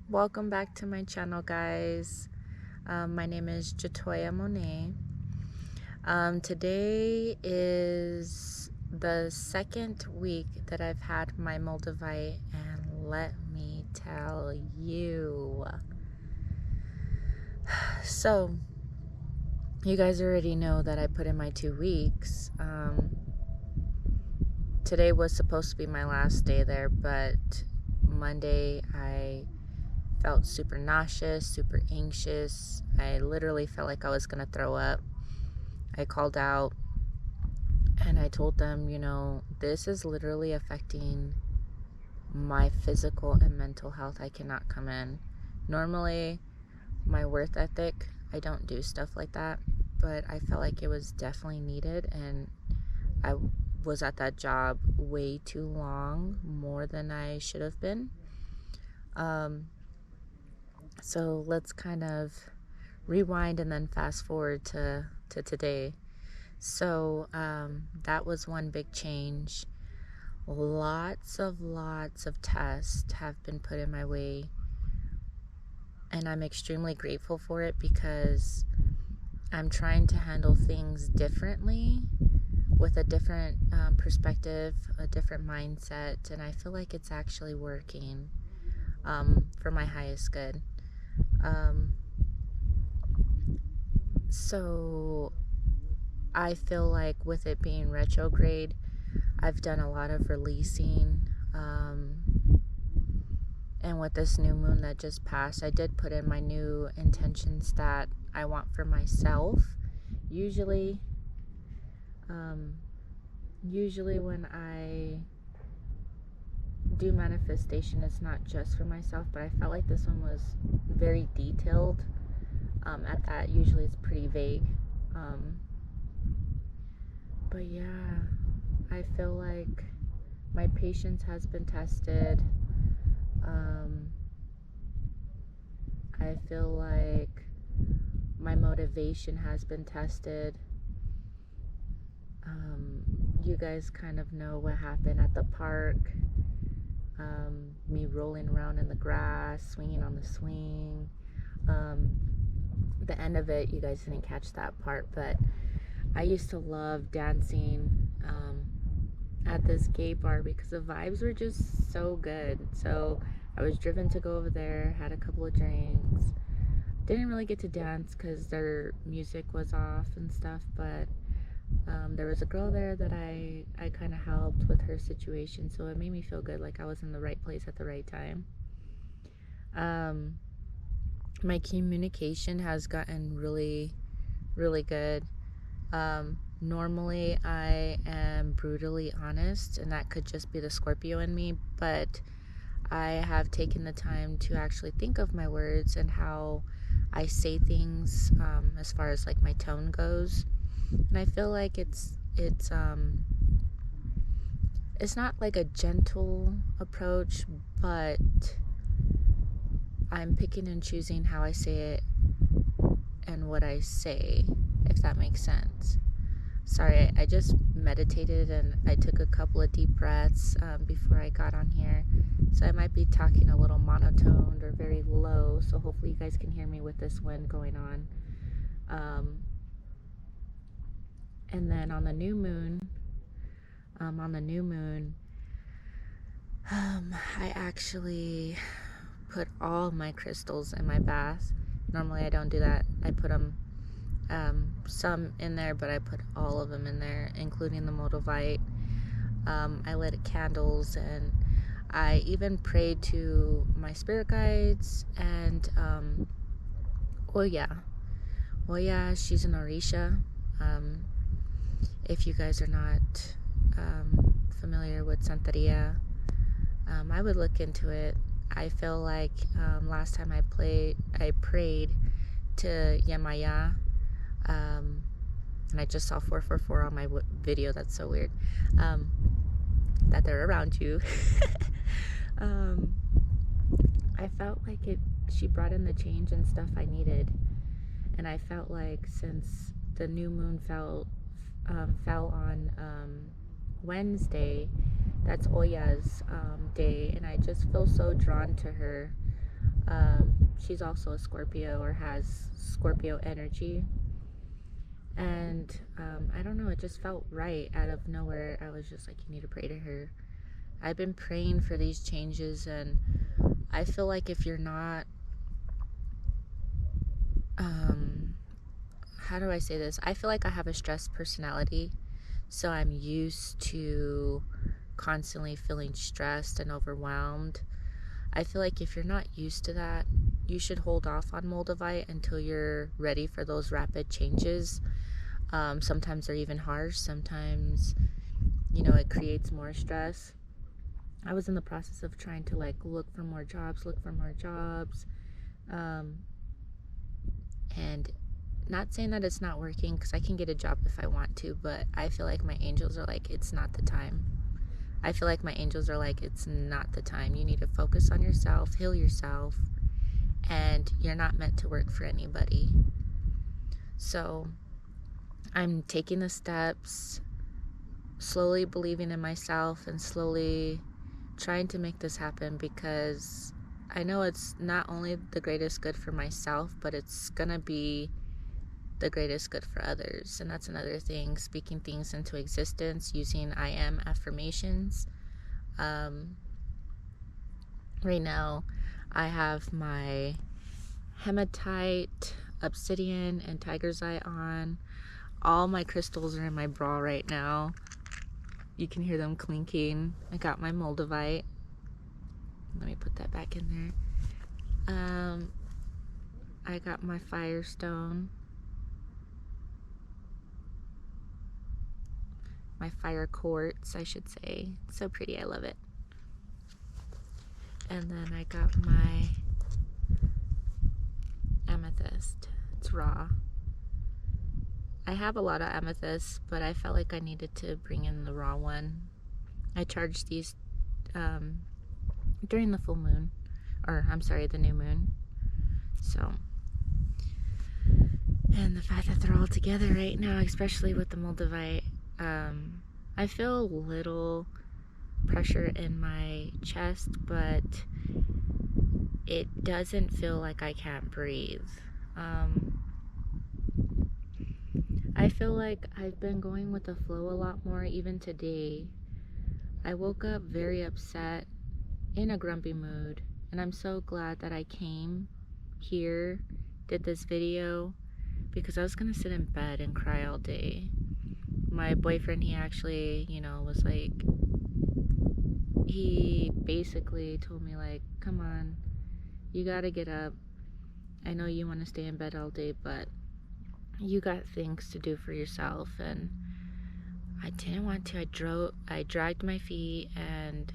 Welcome back to my channel, guys. My name is Jatoya Monet. Today is the second week that I've had my Moldavite, and let me tell you. So, you guys already know that I put in my 2 weeks. Today was supposed to be my last day there, but Monday I felt super nauseous, super anxious. I literally felt like I was gonna throw up. I called out and I told them, this is literally affecting my physical and mental health. I cannot come in. Normally, my work ethic, I don't do stuff like that, but I felt like it was definitely needed, and I was at that job way too long, more than I should have been. So let's kind of rewind and then fast forward to today. So that was one big change. Lots of tests have been put in my way, and I'm extremely grateful for it because I'm trying to handle things differently, with a different perspective, a different mindset, and I feel like it's actually working for my highest good. So I feel like with it being retrograde, I've done a lot of releasing. And with this new moon that just passed, I did put in my new intentions that I want for myself. Usually when I do manifestation, it's not just for myself, but I felt like this one was very detailed. At that, usually it's pretty vague. But yeah, I feel like my patience has been tested. I feel like my motivation has been tested. You guys kind of know what happened at the park. Me rolling around in the grass, swinging on the swing. The end of it, you guys didn't catch that part, but I used to love dancing at this gay bar because the vibes were just so good. So I was driven to go over there, had a couple of drinks. Didn't really get to dance because their music was off and stuff, but there was a girl there that I kind of helped with her situation, so it made me feel good, like I was in the right place at the right time. My communication has gotten really, really good. Normally I am brutally honest, and that could just be the Scorpio in me, but I have taken the time to actually think of my words and how I say things, as far as like my tone goes. And I feel like it's not like a gentle approach, but I'm picking and choosing how I say it and what I say, if that makes sense. Sorry, I just meditated and I took a couple of deep breaths before I got on here, so I might be talking a little monotoned or very low, so hopefully you guys can hear me with this wind going on. And then on the new moon, I actually put all my crystals in my bath. Normally I don't do that. I put them some in there, but I put all of them in there, including the Moldavite. I lit candles, and I even prayed to my spirit guides and Oya. She's an Orisha. If you guys are not familiar with Santeria, I would look into it. I feel like last time I prayed to Yemaya, and I just saw 444 on my video. That's so weird, that they're around you. I felt like she brought in the change and stuff I needed, and I felt like since the new moon fell on Wednesday, that's Oya's day, and I just feel so drawn to her. She's also a Scorpio, or has Scorpio energy. And I don't know, it just felt right out of nowhere. I was just like, you need to pray to her. I've been praying for these changes, and I feel like if you're not, how do I say this? I feel like I have a stressed personality, so I'm used to constantly feeling stressed and overwhelmed. I feel like if you're not used to that, you should hold off on Moldavite until you're ready for those rapid changes. Sometimes they're even harsh. Sometimes, it creates more stress. I was in the process of trying to look for more jobs, and not saying that it's not working, because I can get a job if I want to, but I feel like my angels are like, it's not the time. I feel like my angels are like, it's not the time. You need to focus on yourself, heal yourself, and you're not meant to work for anybody. So I'm taking the steps, slowly believing in myself, and slowly trying to make this happen, because I know it's not only the greatest good for myself, but it's gonna be the greatest good for others. And that's another thing, speaking things into existence, using I am affirmations. Right now I have my hematite, obsidian, and tiger's eye on. All my crystals are in my bra right now. You can hear them clinking. I got my Moldavite. Let me put that back in there. I got my firestone, my fire quartz, I should say. It's so pretty, I love it. And then I got my amethyst. It's raw. I have a lot of amethysts, but I felt like I needed to bring in the raw one. I charged these during the full moon, or I'm sorry, the new moon. So, and the fact that they're all together right now, especially with the Moldavite, I feel a little pressure in my chest, but it doesn't feel like I can't breathe. I feel like I've been going with the flow a lot more. Even today, I woke up very upset, in a grumpy mood, and I'm so glad that I came here, did this video, because I was gonna sit in bed and cry all day. My boyfriend, he actually, was like, he basically told me like, come on, you gotta get up. I know you want to stay in bed all day, but you got things to do for yourself. And I didn't want to. I dragged my feet, and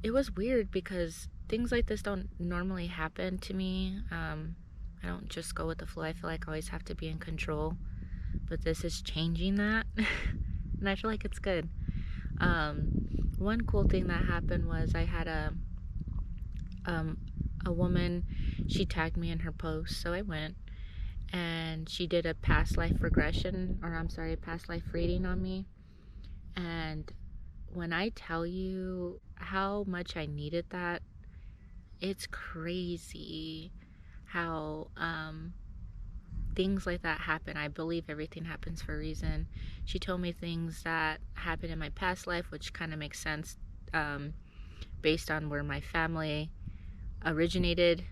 it was weird because things like this don't normally happen to me. I don't just go with the flow. I feel like I always have to be in control, but this is changing that. And I feel like it's good. One cool thing that happened was I had a woman, she tagged me in her post, so I went, and she did a past life regression, or I'm sorry, past life reading on me. And when I tell you how much I needed that, it's crazy how things like that happen. I believe everything happens for a reason. She told me things that happened in my past life, which kind of makes sense, based on where my family originated,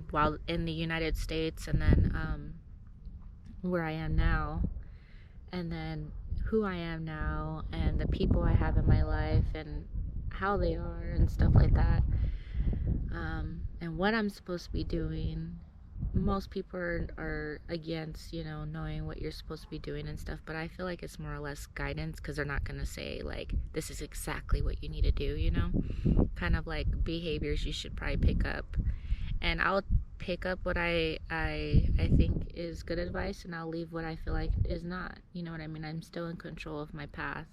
while in the United States, and then where I am now, and then who I am now, and the people I have in my life, and how they are, and stuff like that, and what I'm supposed to be doing. Most people are against, knowing what you're supposed to be doing and stuff, but I feel like it's more or less guidance, because they're not going to say like, this is exactly what you need to do, kind of like behaviors you should probably pick up. And I'll pick up what I think is good advice, and I'll leave what I feel like is not. You know what I mean? I'm still in control of my path.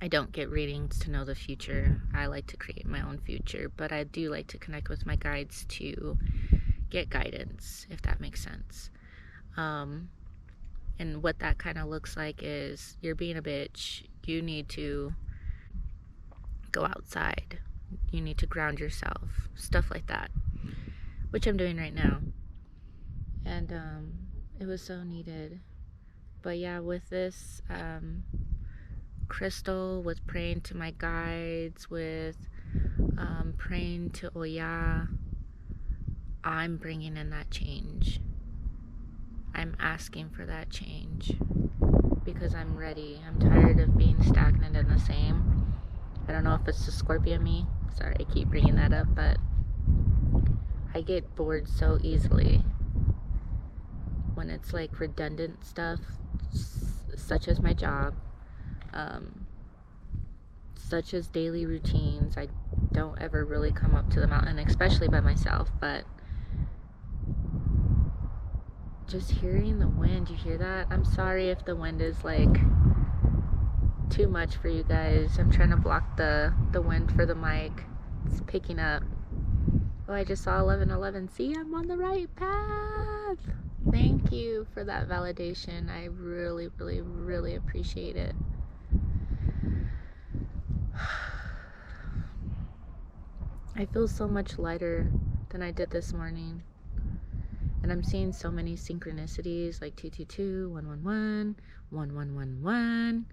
I don't get readings to know the future. I like to create my own future, but I do like to connect with my guides to get guidance, if that makes sense. And what that kind of looks like is, you're being a bitch, you need to go outside. you need to ground yourself, stuff like that, which I'm doing right now. And it was so needed. But yeah, with this crystal, with praying to my guides, with praying to Oya, I'm bringing in that change. I'm asking for that change because I'm ready. I'm tired of being stagnant in the same. I don't know if it's the Scorpio me. Sorry, I keep bringing that up, but I get bored so easily when it's like redundant stuff, such as my job, such as daily routines. I don't ever really come up to the mountain, especially by myself, but just hearing the wind, you hear that? I'm sorry if the wind is like too much for you guys. I'm trying to block the wind for the mic. It's picking up. Oh, I just saw 1111. See, I'm on the right path. Thank you for that validation. I really, really, really appreciate it. I feel so much lighter than I did this morning. And I'm seeing so many synchronicities like 222, 111, 1111,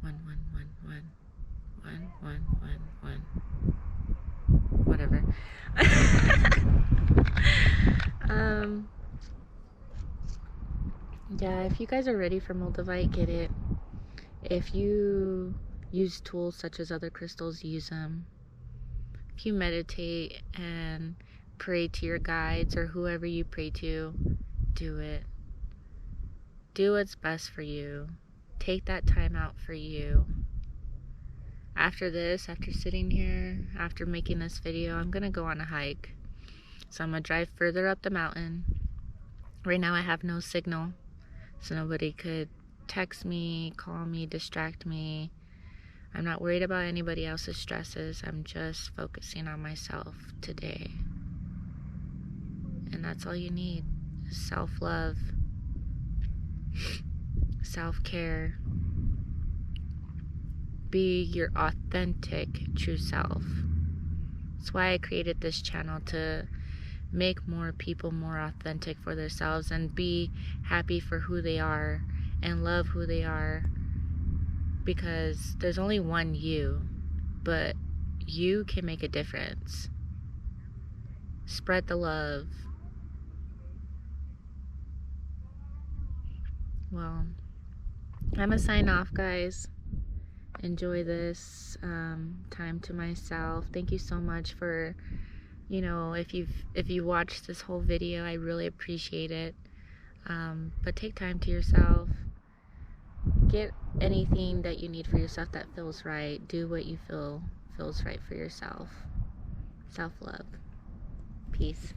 1111, 1111, whatever. Yeah, if you guys are ready for Moldavite, get it. If you use tools such as other crystals, use them. If you meditate and pray to your guides or whoever you pray to, do it. Do what's best for you. Take that time out for you. After this, after sitting here, after making this video, I'm gonna go on a hike. So I'm gonna drive further up the mountain. Right now I have no signal, so nobody could text me, call me, distract me. I'm not worried about anybody else's stresses. I'm just focusing on myself today. And that's all you need. Self-love, self-care. Be your authentic true self. That's why I created this channel, to make more people more authentic for themselves and be happy for who they are and love who they are, because there's only one you, but you can make a difference. Spread the love. Well, I'm gonna sign off, guys. Enjoy this time to myself. Thank you so much for, if you watched this whole video, I really appreciate it. But take time to yourself. Get anything that you need for yourself that feels right. Do what you feel feels right for yourself. Self-love. Peace.